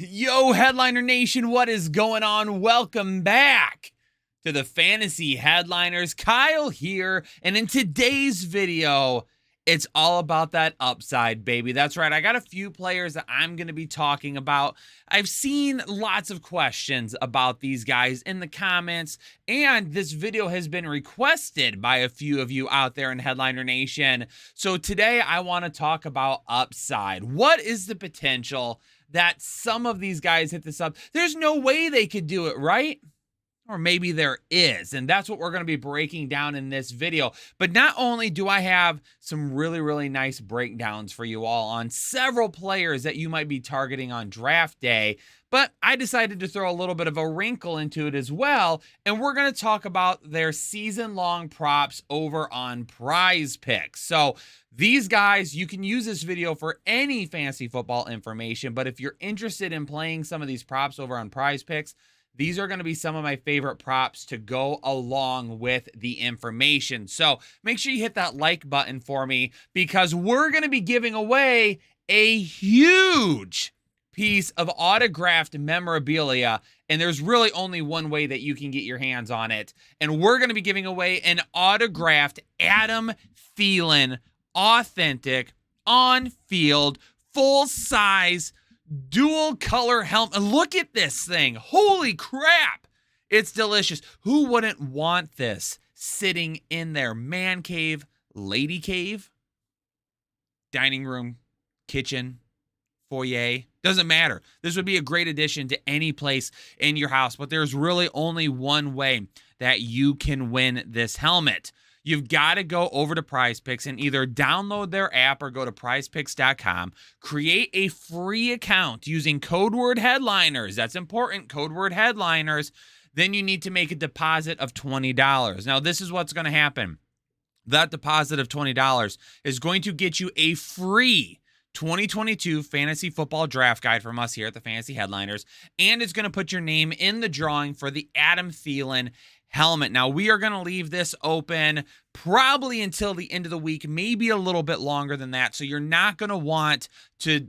Yo, Headliner Nation, what is going on? Welcome back to the Fantasy Headliners. Kyle here, and in today's video, it's all about that upside, baby. That's right, I got a few players that I'm going to be talking about. I've seen lots of questions about these guys in the comments, and this video has been requested by a few of you out there in Headliner Nation. So today, I want to talk about upside. What is the potential that some of these guys hit this up? There's no way they could do it, right? Or maybe there is, and that's what we're going to be breaking down in this video. But not only do I have some really nice breakdowns for you all on several players that you might be targeting on draft day, but I decided to throw a little bit of a wrinkle into it as well, and we're going to talk about their season-long props over on Prize Picks. So these guys, you can use this video for any fantasy football information, but if you're interested in playing some of these props over on Prize Picks, these are going to be some of my favorite props to go along with the information. So make sure you hit that like button for me, because we're going to be giving away a huge piece of autographed memorabilia, and there's really only one way that you can get your hands on it. And we're going to be giving away an autographed Adam Thielen authentic on-field full-size dual color helmet. Look at this thing. Holy crap. It's delicious. Who wouldn't want this sitting in their man cave, lady cave, dining room, kitchen, foyer? Doesn't matter. This would be a great addition to any place in your house, but there's really only one way that you can win this helmet. You've got to go over to Prize Picks and either download their app or go to prizepicks.com, create a free account using code word headliners. That's important, code word headliners. Then you need to make a deposit of $20. Now, this is what's going to happen. That deposit of $20 is going to get you a free 2022 fantasy football draft guide from us here at the Fantasy Headliners, and it's going to put your name in the drawing for the Adam Thielen helmet. Now, we are going to leave this open probably until the end of the week, maybe a little bit longer than that. So you're not going to want to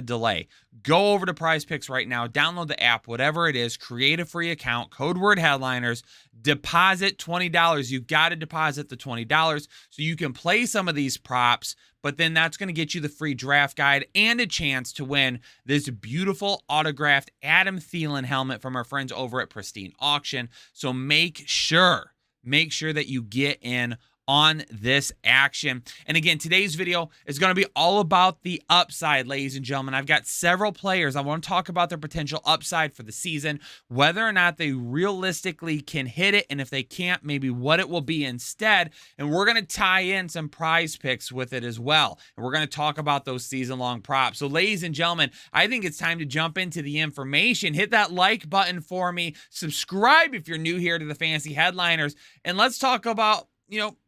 delay. Go over to Prize Picks right now, download the app, whatever it is, create a free account, code word headliners, deposit $20. You've got to deposit the $20 so you can play some of these props, but then that's going to get you the free draft guide and a chance to win this beautiful autographed Adam Thielen helmet from our friends over at Pristine Auction. So make sure that you get in on this action. And again, today's video is going to be all about the upside, ladies and gentlemen. I've got several players. I want to talk about their potential upside for the season, whether or not they realistically can hit it, and if they can't, maybe what it will be instead. And we're going to tie in some Prize Picks with it as well. And we're going to talk about those season-long props. So ladies and gentlemen, I think it's time to jump into the information. Hit that like button for me. Subscribe if you're new here to the Fantasy Headliners. And let's talk about,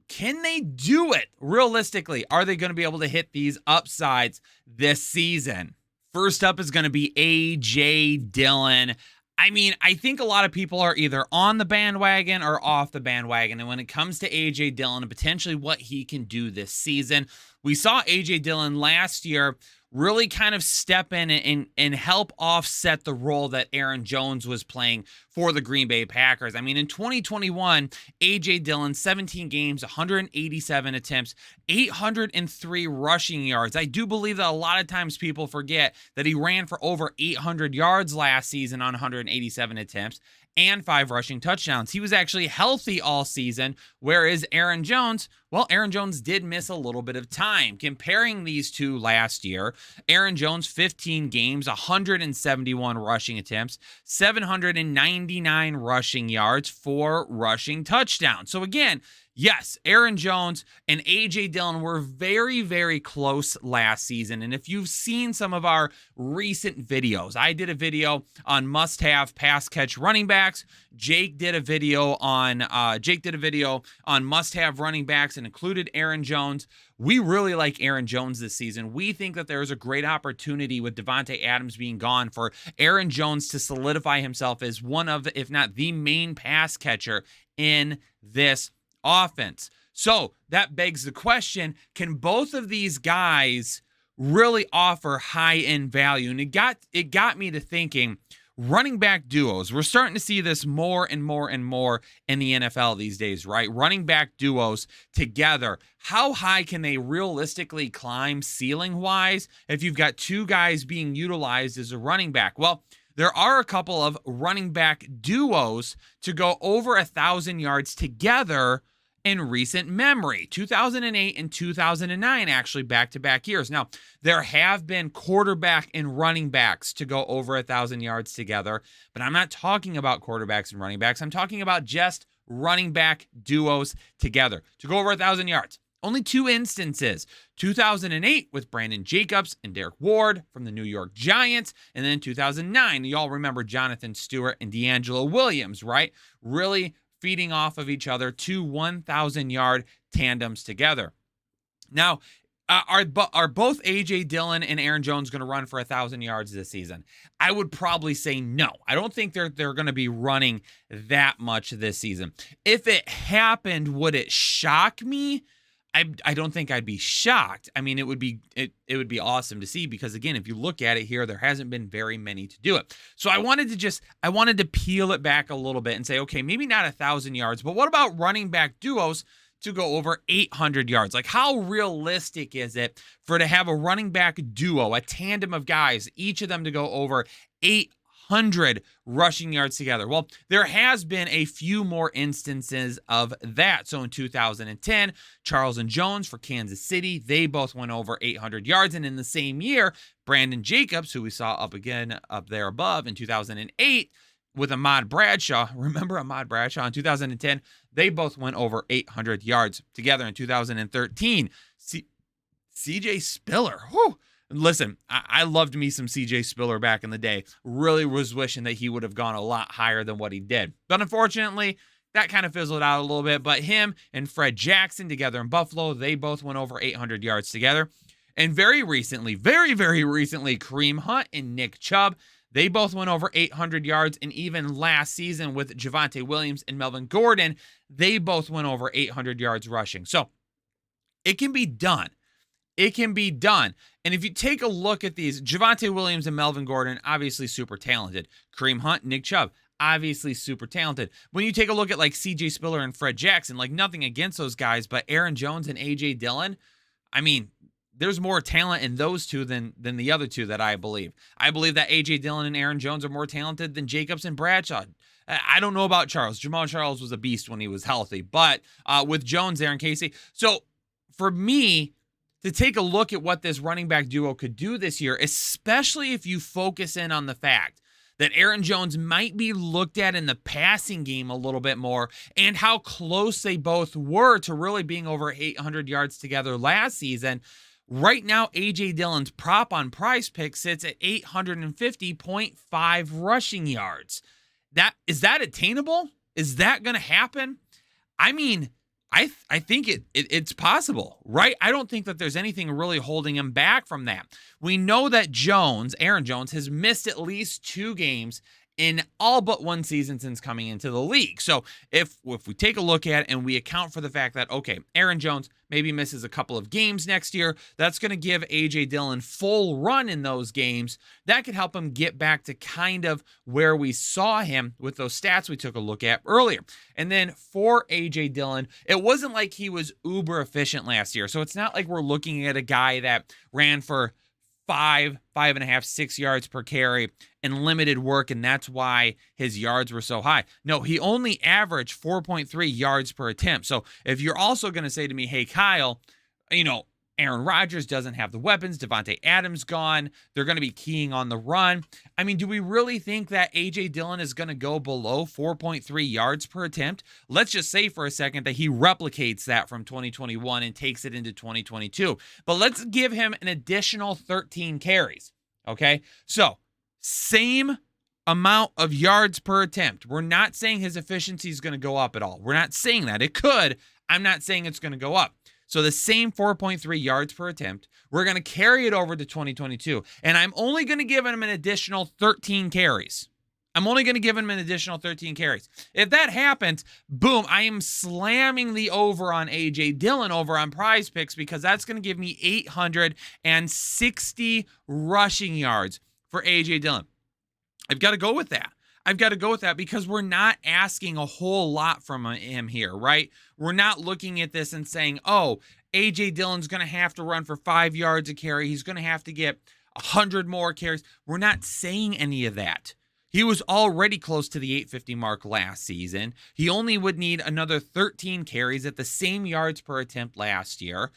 can they do it? Realistically, are they going to be able to hit these upsides this season? First up is going to be A.J. Dillon. I think a lot of people are either on the bandwagon or off the bandwagon. And when it comes to A.J. Dillon and potentially what he can do this season, we saw A.J. Dillon last year really kind of step in and help offset the role that Aaron Jones was playing for the Green Bay Packers. In 2021, A.J. Dillon, 17 games, 187 attempts, 803 rushing yards. I do believe that a lot of times people forget that he ran for over 800 yards last season on 187 attempts and 5 rushing touchdowns. He was actually healthy all season, whereas Aaron Jones did miss a little bit of time. Comparing these two last year, Aaron Jones, 15 games, 171 rushing attempts, 799 rushing yards, 4 rushing touchdowns. So again, yes, Aaron Jones and A.J. Dillon were very close last season. And if you've seen some of our recent videos, I did a video on must-have pass-catch running backs. Jake did a video on must-have running backs and included Aaron Jones. We really like Aaron Jones this season. We think that there's a great opportunity with Davante Adams being gone for Aaron Jones to solidify himself as one of, if not the main pass catcher in this offense. So that begs the question, can both of these guys really offer high-end value. And it got me to thinking, running back duos. We're starting to see this more and more and more in the NFL these days, right? Running back duos together. How high can they realistically climb ceiling-wise if you've got two guys being utilized as a running back? Well, there are a couple of running back duos to go over 1,000 yards together in recent memory. 2008 and 2009, actually back-to-back years. Now, there have been quarterback and running backs to go over 1,000 yards together, but I'm not talking about quarterbacks and running backs. I'm talking about just running back duos together to go over 1,000 yards. Only two instances, 2008 with Brandon Jacobs and Derek Ward from the New York Giants, and then 2009, y'all remember Jonathan Stewart and D'Angelo Williams, right? Really feeding off of each other, two 1,000-yard tandems together. Now, are both A.J. Dillon and Aaron Jones going to run for 1,000 yards this season? I would probably say no. I don't think they're going to be running that much this season. If it happened, would it shock me? I don't think I'd be shocked. I mean, it would be awesome to see because, again, if you look at it here, there hasn't been very many to do it. So I wanted to peel it back a little bit and say, okay, maybe not 1,000 yards, but what about running back duos to go over 800 yards? Like, how realistic is it to have a running back duo, a tandem of guys, each of them to go over 800 rushing yards together? Well, there has been a few more instances of that. So in 2010, Charles and Jones for Kansas City, they both went over 800 yards. And in the same year, Brandon Jacobs, who we saw up there above in 2008, with Ahmad Bradshaw, remember Ahmad Bradshaw in 2010, they both went over 800 yards together. In 2013. CJ Spiller, whew. Listen, I loved me some CJ Spiller back in the day. Really was wishing that he would have gone a lot higher than what he did. But unfortunately, that kind of fizzled out a little bit. But him and Fred Jackson together in Buffalo, they both went over 800 yards together. And very recently, very, very recently, Kareem Hunt and Nick Chubb, they both went over 800 yards. And even last season with Javonte Williams and Melvin Gordon, they both went over 800 yards rushing. So it can be done. It can be done. And if you take a look at these, Javonte Williams and Melvin Gordon, obviously super talented. Kareem Hunt, Nick Chubb, obviously super talented. When you take a look at like CJ Spiller and Fred Jackson, like nothing against those guys, but Aaron Jones and A.J. Dillon, I mean, there's more talent in those two than the other two that I believe. I believe that A.J. Dillon and Aaron Jones are more talented than Jacobs and Bradshaw. I don't know about Charles. Jamal Charles was a beast when he was healthy, but with Jones there and Casey. So for me, to take a look at what this running back duo could do this year, especially if you focus in on the fact that Aaron Jones might be looked at in the passing game a little bit more and how close they both were to really being over 800 yards together last season. Right now, A.J. Dillon's prop on Prize Pick sits at 850.5 rushing yards. Is that attainable? Is that going to happen? I mean, I think it's possible, right? I don't think that there's anything really holding him back from that. We know that Aaron Jones, has missed at least 2 games in all but one season since coming into the league. So if we take a look at it and we account for the fact that, okay, Aaron Jones maybe misses a couple of games next year, that's going to give A.J. Dillon full run in those games. That could help him get back to kind of where we saw him with those stats we took a look at earlier. And then for A.J. Dillon, it wasn't like he was uber efficient last year. So it's not like we're looking at a guy that ran for 5.5, 6 yards per carry and limited work, and that's why his yards were so high. No, he only averaged 4.3 yards per attempt. So if you're also going to say to me, hey, Kyle, Aaron Rodgers doesn't have the weapons, Devontae Adams gone, they're going to be keying on the run. I mean, do we really think that A.J. Dillon is going to go below 4.3 yards per attempt? Let's just say for a second that he replicates that from 2021 and takes it into 2022. But let's give him an additional 13 carries, okay? So, same amount of yards per attempt. We're not saying his efficiency is going to go up at all. We're not saying that. It could. I'm not saying it's going to go up. So the same 4.3 yards per attempt, we're going to carry it over to 2022. And I'm only going to give him an additional 13 carries. I'm only going to give him an additional 13 carries. If that happens, boom, I am slamming the over on A.J. Dillon over on Prize Picks because that's going to give me 860 rushing yards for A.J. Dillon. I've got to go with that. I've got to go with that because we're not asking a whole lot from him here, right? We're not looking at this and saying, oh, A.J. Dillon's going to have to run for 5 yards a carry. He's going to have to get 100 more carries. We're not saying any of that. He was already close to the 850 mark last season. He only would need another 13 carries at the same yards per attempt last year.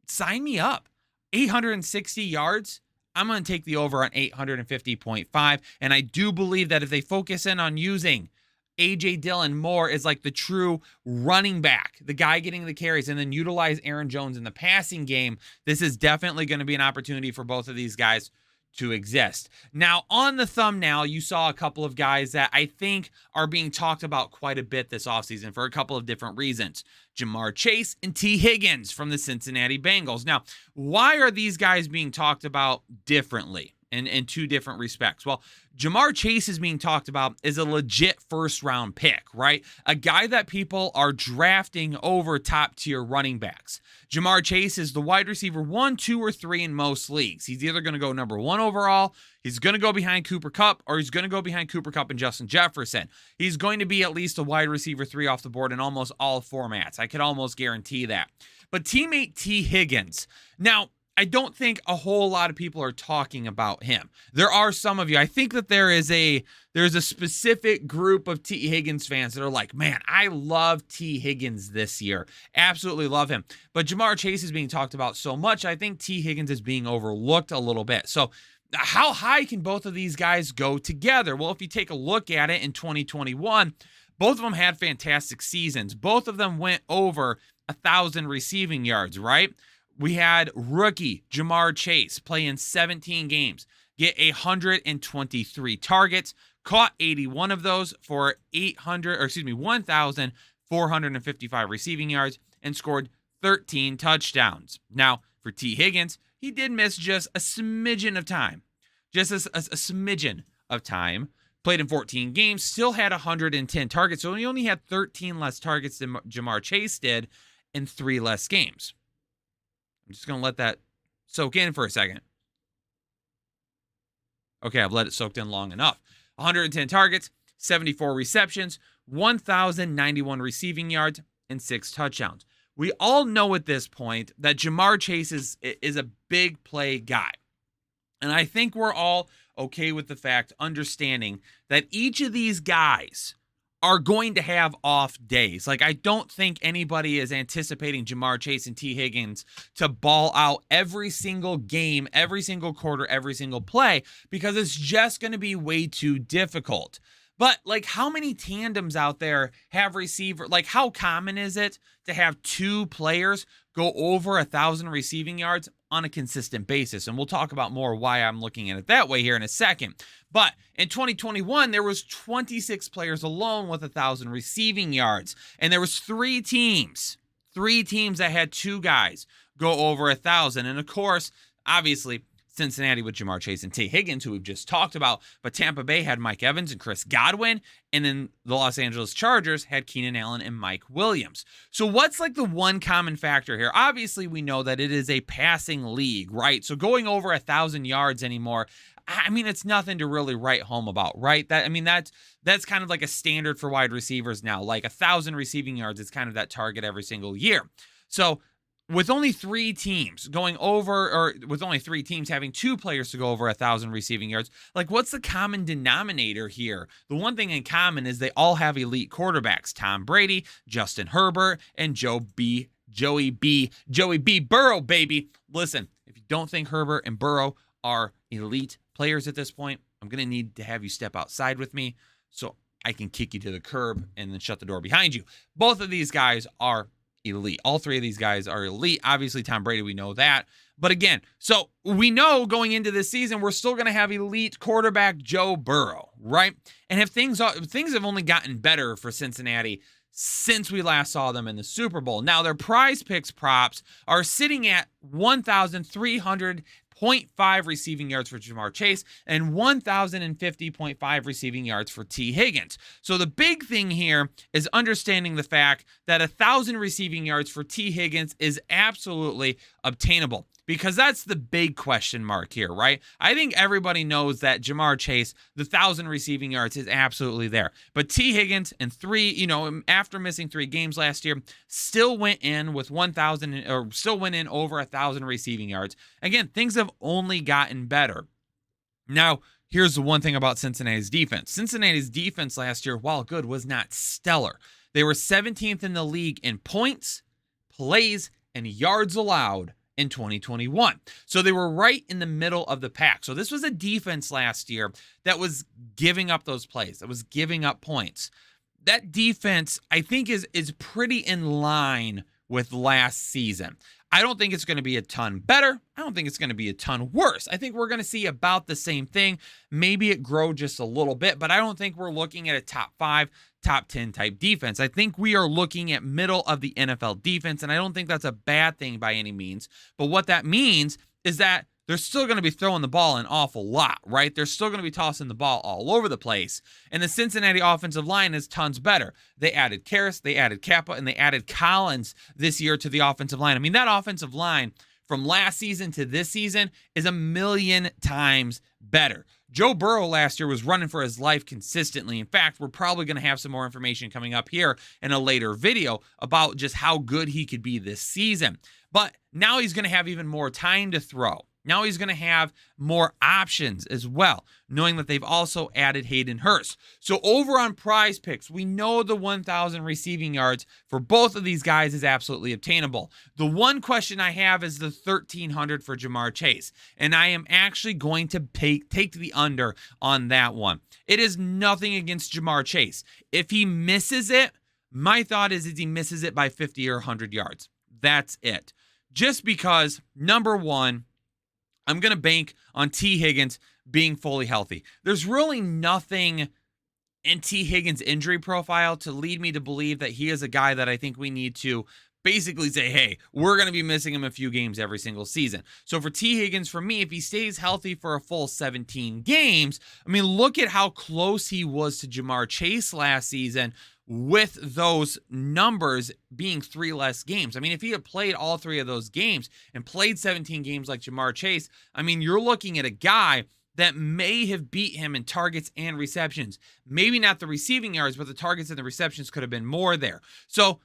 Sign me up. 860 yards. I'm going to take the over on 850.5. And I do believe that if they focus in on using A.J. Dillon more as like the true running back, the guy getting the carries, and then utilize Aaron Jones in the passing game, this is definitely going to be an opportunity for both of these guys to exist. Now, on the thumbnail, you saw a couple of guys that I think are being talked about quite a bit this offseason for a couple of different reasons. Ja'Marr Chase and T. Higgins from the Cincinnati Bengals. Now, why are these guys being talked about differently in two different respects? Well, Ja'Marr Chase is being talked about as a legit first-round pick, right? A guy that people are drafting over top-tier running backs. Ja'Marr Chase is the wide receiver 1, 2, or 3 in most leagues. He's either going to go number 1 overall, he's going to go behind Cooper Kupp, or he's going to go behind Cooper Kupp and Justin Jefferson. He's going to be at least a wide receiver 3 off the board in almost all formats. I could almost guarantee that. But teammate T. Higgins. Now, I don't think a whole lot of people are talking about him. There are some of you. I think that there's a specific group of T. Higgins fans that are like, man, I love T. Higgins this year. Absolutely love him. But Ja'Marr Chase is being talked about so much, I think T. Higgins is being overlooked a little bit. So how high can both of these guys go together? Well, if you take a look at it in 2021, both of them had fantastic seasons. Both of them went over 1,000 receiving yards, right? We had rookie Ja'Marr Chase play in 17 games, get 123 targets, caught 81 of those for 1,455 receiving yards, and scored 13 touchdowns. Now, for T. Higgins, he did miss just a smidgen of time. Just a smidgen of time. Played in 14 games, still had 110 targets, so he only had 13 less targets than Ja'Marr Chase did in 3 less games. I'm just going to let that soak in for a second. Okay, I've let it soak in long enough. 110 targets, 74 receptions, 1,091 receiving yards, and 6 touchdowns. We all know at this point that Ja'Marr Chase is a big play guy. And I think we're all okay with the fact, understanding that each of these guys are going to have off days. Like, I don't think anybody is anticipating Ja'Marr Chase and T. Higgins to ball out every single game, every single quarter, every single play, because it's just going to be way too difficult. But, like, how many tandems out there have receiver? Like, how common is it to have 2 players go over 1,000 receiving yards on a consistent basis? And we'll talk about more why I'm looking at it that way here in a second. But in 2021, there was 26 players alone with 1,000 receiving yards. And there was 3 teams that had 2 guys go over 1,000. And of course, obviously, Cincinnati with Ja'Marr Chase and T. Higgins, who we've just talked about. But Tampa Bay had Mike Evans and Chris Godwin. And then the Los Angeles Chargers had Keenan Allen and Mike Williams. So what's like the one common factor here? Obviously, we know that it is a passing league, right? So going over 1,000 yards anymore, I mean, it's nothing to really write home about, right? That's kind of like a standard for wide receivers now. Like 1,000 receiving yards is kind of that target every single year. So with only 3 teams going over, or with only 3 teams having 2 players to go over 1,000 receiving yards, like what's the common denominator here? The one thing in common is they all have elite quarterbacks: Tom Brady, Justin Herbert, and Joey B. Burrow, baby. Listen, if you don't think Herbert and Burrow are elite players at this point, I'm going to need to have you step outside with me so I can kick you to the curb and then shut the door behind you. Both of these guys are elite. All 3 of these guys are elite. Obviously, Tom Brady, we know that. But again, so we know going into this season, we're still going to have elite quarterback Joe Burrow, right? And if things have only gotten better for Cincinnati since we last saw them in the Super Bowl. Now, their Prize Picks props are sitting at 1,300 0.5 receiving yards for Ja'Marr Chase, and 1,050.5 receiving yards for T. Higgins. So the big thing here is understanding the fact that 1,000 receiving yards for T. Higgins is absolutely obtainable, because that's the big question mark here, right? I think everybody knows that Ja'Marr Chase, the 1,000 receiving yards is absolutely there. But T. Higgins in after missing 3 games last year, still went in with 1,000, or still went in over 1,000 receiving yards. Again, things have only gotten better. Now, here's the one thing about Cincinnati's defense. Cincinnati's defense last year, while good, was not stellar. They were 17th in the league in points, plays, and yards allowed in 2021. So they were right in the middle of the pack. So this was a defense last year that was giving up those plays, that was giving up points. That defense, I think, is pretty in line with last season. I don't think it's going to be a ton better. I don't think it's going to be a ton worse. I think we're going to see about the same thing. Maybe it grow just a little bit, but I don't think we're looking at a top 5, top 10 type defense. I think we are looking at middle of the NFL defense, and I don't think that's a bad thing by any means. But what that means is that they're still going to be throwing the ball an awful lot, right? They're still going to be tossing the ball all over the place. And the Cincinnati offensive line is tons better. They added Karras, they added Kappa, and they added Collins this year to the offensive line. I mean, that offensive line from last season to this season is a million times better. Joe Burrow last year was running for his life consistently. In fact, we're probably going to have some more information coming up here in a later video about just how good he could be this season. But now he's going to have even more time to throw. Now he's going to have more options as well, knowing that they've also added Hayden Hurst. So over on Prize Picks, we know the 1,000 receiving yards for both of these guys is absolutely obtainable. The one question I have is the 1,300 for Ja'Marr Chase, and I am actually going to take the under on that one. It is nothing against Ja'Marr Chase. If he misses it, my thought is he misses it by 50 or 100 yards. That's it. Just because, number one, I'm going to bank on T. Higgins being fully healthy. There's really nothing in T. Higgins' injury profile to lead me to believe that he is a guy that I think we need to basically say, hey, we're going to be missing him a few games every single season. So for T. Higgins, for me, if he stays healthy for a full 17 games, I mean, look at how close he was to Ja'Marr Chase last season, with those numbers being 3 less games. I mean, if he had played all 3 of those games and played 17 games like Ja'Marr Chase, I mean, you're looking at a guy that may have beat him in targets and receptions. Maybe not the receiving yards, but the targets and the receptions could have been more there. So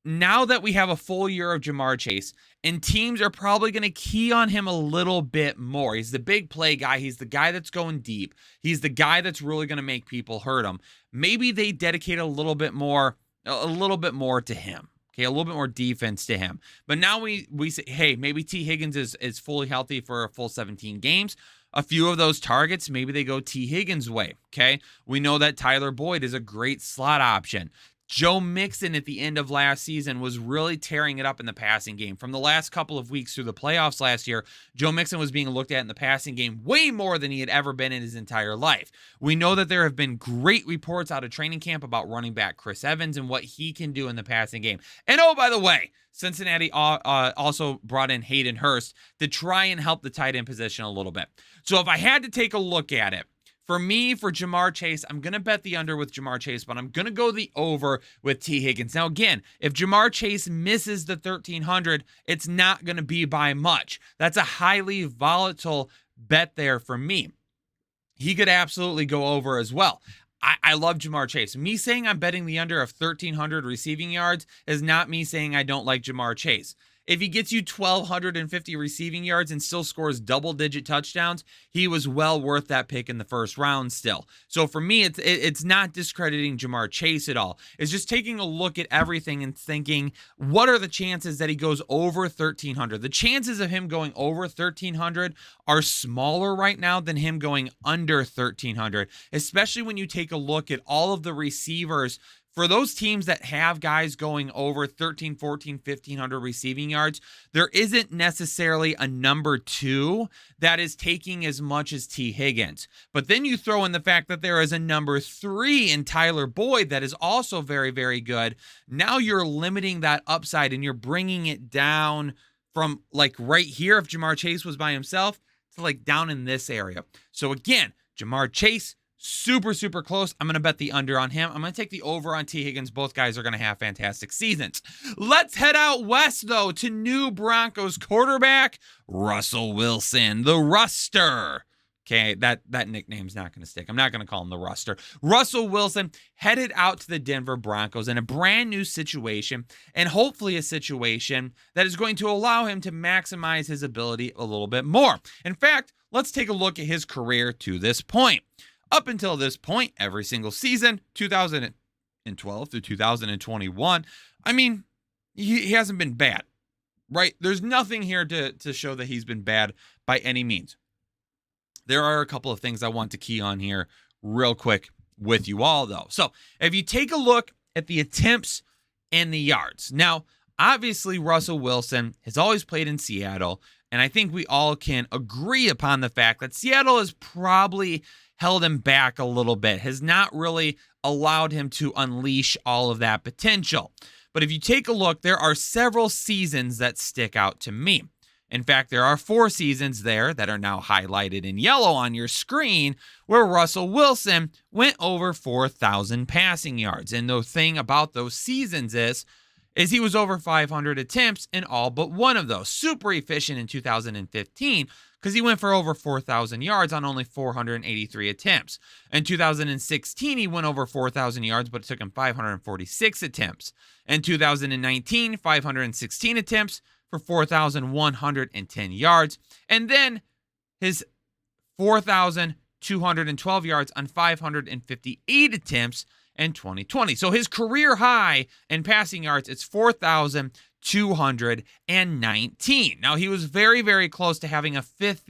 now that we have a full year of Ja'Marr Chase, and teams are probably going to key on him a little bit more. He's the big play guy. He's the guy that's going deep. He's the guy that's really going to make people hurt him. Maybe they dedicate a little bit more to him. Okay, a little bit more defense to him. But now we say, hey, maybe T. Higgins is fully healthy for a full 17 games. A few of those targets, maybe they go T. Higgins' way. Okay, we know that Tyler Boyd is a great slot option. Joe Mixon at the end of last season was really tearing it up in the passing game. From the last couple of weeks through the playoffs last year, Joe Mixon was being looked at in the passing game way more than he had ever been in his entire life. We know that there have been great reports out of training camp about running back Chris Evans and what he can do in the passing game. And oh, by the way, Cincinnati also brought in Hayden Hurst to try and help the tight end position a little bit. So if I had to take a look at it, for me, for Ja'Marr Chase, I'm going to bet the under with Ja'Marr Chase, but I'm going to go the over with T. Higgins. Now, again, if Ja'Marr Chase misses the 1,300, it's not going to be by much. That's a highly volatile bet there for me. He could absolutely go over as well. I love Ja'Marr Chase. Me saying I'm betting the under of 1,300 receiving yards is not me saying I don't like Ja'Marr Chase. If he gets you 1,250 receiving yards and still scores double-digit touchdowns, he was well worth that pick in the first round still. So for me, it's not discrediting Ja'Marr Chase at all. It's just taking a look at everything and thinking, what are the chances that he goes over 1,300? The chances of him going over 1,300 are smaller right now than him going under 1,300, especially when you take a look at all of the receivers. For those teams that have guys going over 13, 14, 1,500 receiving yards, there isn't necessarily a number 2 that is taking as much as T. Higgins. But then you throw in the fact that there is a number 3 in Tyler Boyd that is also very, very good. Now you're limiting that upside and you're bringing it down from like right here if Ja'Marr Chase was by himself to like down in this area. So again, Jamar Chase, super, super close. I'm going to bet the under on him. I'm going to take the over on T. Higgins. Both guys are going to have fantastic seasons. Let's head out west, though, to new Broncos quarterback, Russell Wilson, the Ruster. Okay, that nickname's not going to stick. I'm not going to call him the Ruster. Russell Wilson headed out to the Denver Broncos in a brand new situation, and hopefully a situation that is going to allow him to maximize his ability a little bit more. In fact, let's take a look at his career to this point. Up until this point, every single season, 2012 through 2021, I mean, he hasn't been bad, right? There's nothing here to show that he's been bad by any means. There are a couple of things I want to key on here real quick with you all, though. So if you take a look at the attempts and the yards. Now, obviously, Russell Wilson has always played in Seattle, and I think we all can agree upon the fact that Seattle has probably held him back a little bit, has not really allowed him to unleash all of that potential. But if you take a look, there are several seasons that stick out to me. In fact, there are 4 seasons there that are now highlighted in yellow on your screen where Russell Wilson went over 4,000 passing yards. And the thing about those seasons is he was over 500 attempts in all but one of those. Super efficient in 2015 because he went for over 4,000 yards on only 483 attempts. In 2016, he went over 4,000 yards, but it took him 546 attempts. In 2019, 516 attempts for 4,110 yards. And then his 4,212 yards on 558 attempts in 2020. So his career high in passing yards, it's 4,219. Now, he was very, very close to having a fifth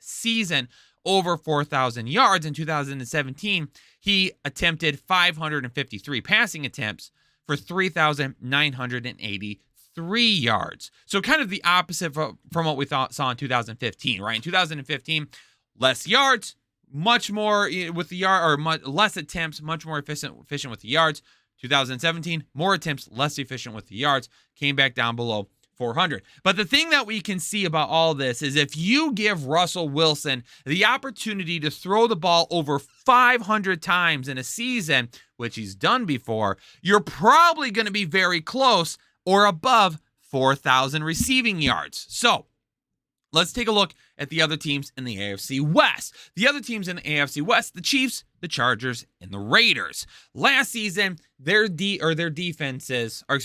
season over 4,000 yards. In 2017, he attempted 553 passing attempts for 3,983 yards. So kind of the opposite from what we saw in 2015, right? In 2015, less yards, much more with the yard, or less attempts, much more efficient with the yards. 2017, more attempts, less efficient with the yards, came back down below 400. But the thing that we can see about all this is if you give Russell Wilson the opportunity to throw the ball over 500 times in a season, which he's done before, you're probably going to be very close or above 4,000 receiving yards. So let's take a look at the other teams in the AFC West. The other teams in the AFC West, the Chiefs, the Chargers, and the Raiders. Last season, their offenses were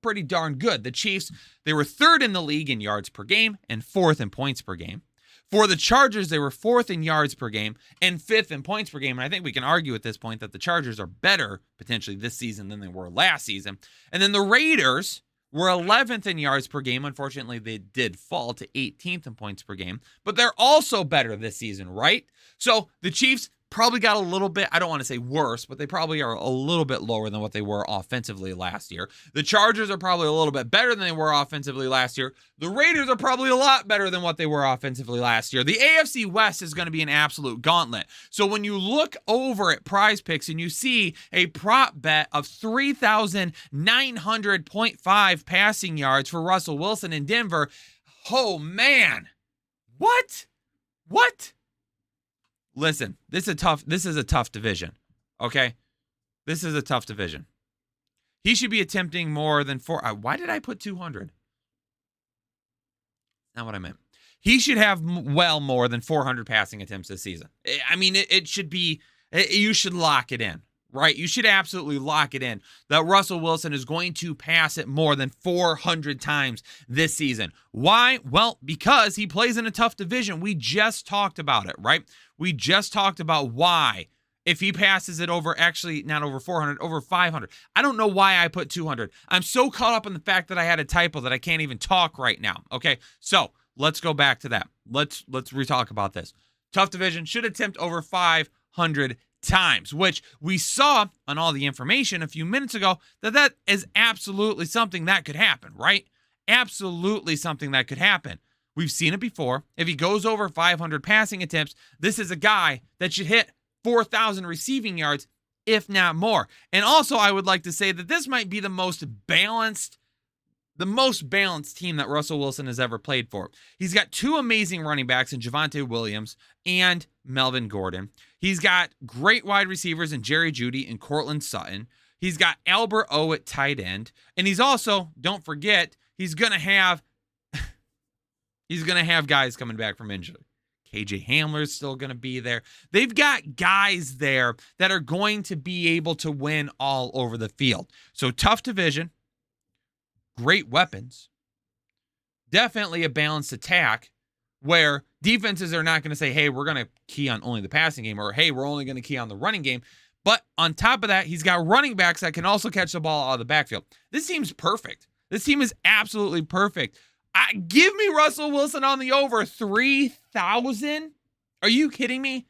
pretty darn good. The Chiefs, they were 3rd in the league in yards per game and 4th in points per game. For the Chargers, they were 4th in yards per game and 5th in points per game. And I think we can argue at this point that the Chargers are better potentially this season than they were last season. And then the Raiders were 11th in yards per game. Unfortunately, they did fall to 18th in points per game. But they're also better this season, right? So the Chiefs probably got a little bit, I don't want to say worse, but they probably are a little bit lower than what they were offensively last year. The Chargers are probably a little bit better than they were offensively last year. The Raiders are probably a lot better than what they were offensively last year. The AFC West is going to be an absolute gauntlet. So when you look over at Prize Picks and you see a prop bet of 3,900.5 passing yards for Russell Wilson in Denver, oh man, what? Listen, this is a tough division, okay? This is a tough division. He should be attempting more than 4. Why did I put 200? Not what I meant. He should have well more than 400 passing attempts this season. I mean, it should be, you should lock it in, right? You should absolutely lock it in that Russell Wilson is going to pass it more than 400 times this season. Why? Well, because he plays in a tough division. We just talked about it, right? We just talked about why. If he passes it over, actually not over 400, over 500. I don't know why I put 200. I'm so caught up in the fact that I had a typo that I can't even talk right now. Okay, so let's go back to that. Let's re-talk about this. Tough division, should attempt over 500 times, which we saw on all the information a few minutes ago that is absolutely something that could happen, right? Absolutely something that could happen. We've seen it before. If he goes over 500 passing attempts, this is a guy that should hit 4,000 receiving yards, if not more. And also, I would like to say that this might be the most balanced the most balanced team that Russell Wilson has ever played for. He's got two amazing running backs in Javonte Williams and Melvin Gordon. He's got great wide receivers in Jerry Jeudy and Cortland Sutton. He's got Albert O at tight end. And he's also, don't forget, he's going to have guys coming back from injury. KJ Hamler's still going to be there. They've got guys there that are going to be able to win all over the field. So tough division, great weapons, definitely a balanced attack where defenses are not going to say, hey, we're going to key on only the passing game, or hey, we're only going to key on the running game. But on top of that, he's got running backs that can also catch the ball out of the backfield. This team's perfect. This team is absolutely perfect. Give me Russell Wilson on the over 3,000. Are you kidding me?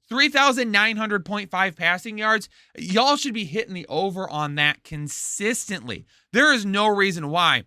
3,900.5 passing yards. Y'all should be hitting the over on that consistently. There is no reason why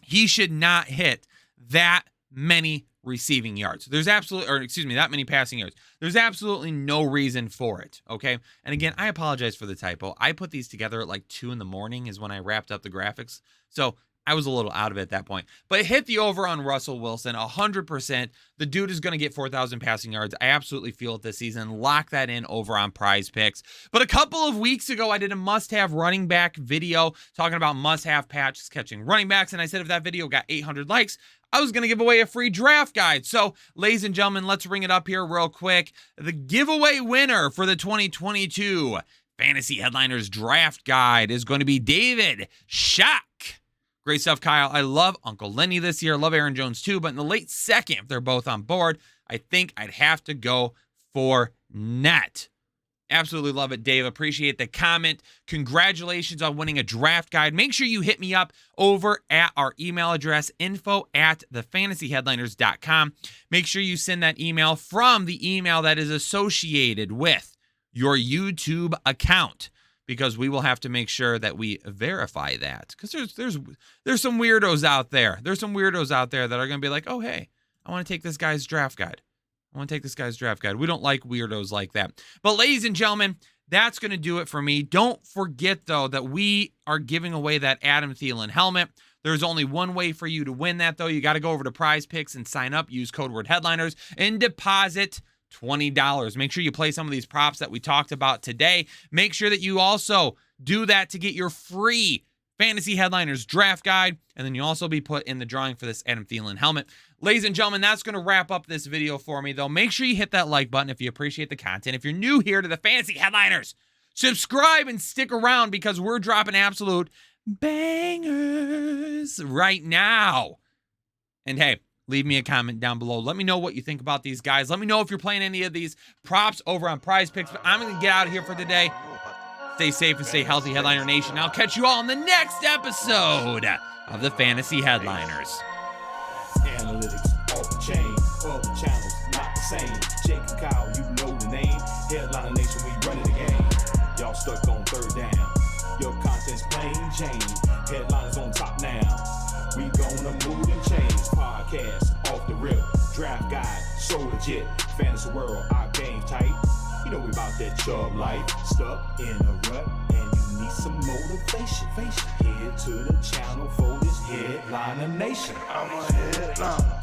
he should not hit that many receiving yards. That many passing yards. There's absolutely no reason for it, okay? And again, I apologize for the typo. I put these together at like 2 a.m. is when I wrapped up the graphics. So I was a little out of it at that point. But hit the over on Russell Wilson, 100%. The dude is going to get 4,000 passing yards. I absolutely feel it this season. Lock that in over on Prize Picks. But a couple of weeks ago, I did a must-have running back video talking about must-have patches catching running backs. And I said if that video got 800 likes, I was going to give away a free draft guide. So, ladies and gentlemen, let's bring it up here real quick. The giveaway winner for the 2022 Fantasy Headliners Draft Guide is going to be David Shock. Great stuff, Kyle. I love Uncle Lenny this year. Love Aaron Jones too. But in the late second, if they're both on board, I think I'd have to go for Net. Absolutely love it, Dave. Appreciate the comment. Congratulations on winning a draft guide. Make sure you hit me up over at our email address, info@thefantasyheadliners.com. Make sure you send that email from the email that is associated with your YouTube account, because we will have to make sure that we verify that. Because there's some weirdos out there. There's some weirdos out there that are going to be like, oh, hey, I want to take this guy's draft guide. We don't like weirdos like that. But ladies and gentlemen, that's going to do it for me. Don't forget, though, that we are giving away that Adam Thielen helmet. There's only one way for you to win that, though. You got to go over to Prize Picks and sign up. Use code word Headliners and deposit $20. Make sure you play some of these props that we talked about today. Make sure that you also do that to get your free Fantasy Headliners draft guide, and then you'll also be put in the drawing for this Adam Thielen helmet. Ladies and gentlemen, that's going to wrap up this video for me, though. Make sure you hit that like button if you appreciate the content. If you're new here to the Fantasy Headliners, subscribe and stick around, because we're dropping absolute bangers right now. And hey, leave me a comment down below. Let me know what you think about these guys. Let me know if you're playing any of these props over on Prize Picks. But I'm going to get out of here for today. Stay safe and stay healthy, Headliner Nation. I'll catch you all in the next episode of the Fantasy Headliners. Analytics off the chain, all the channels not the same. Jake and Kyle, you know the name. Headliner Nation, we running the game. Y'all stuck on third down. Your content's plain Jane. Headliners on top now. We gonna move and change. Podcast off the rip. Draft guide, so legit. Fantasy world, our game tight. You know we about that chub life. Stuck in a rut and you need some motivation. Head to the channel for this Headliner Nation. I'm a headliner.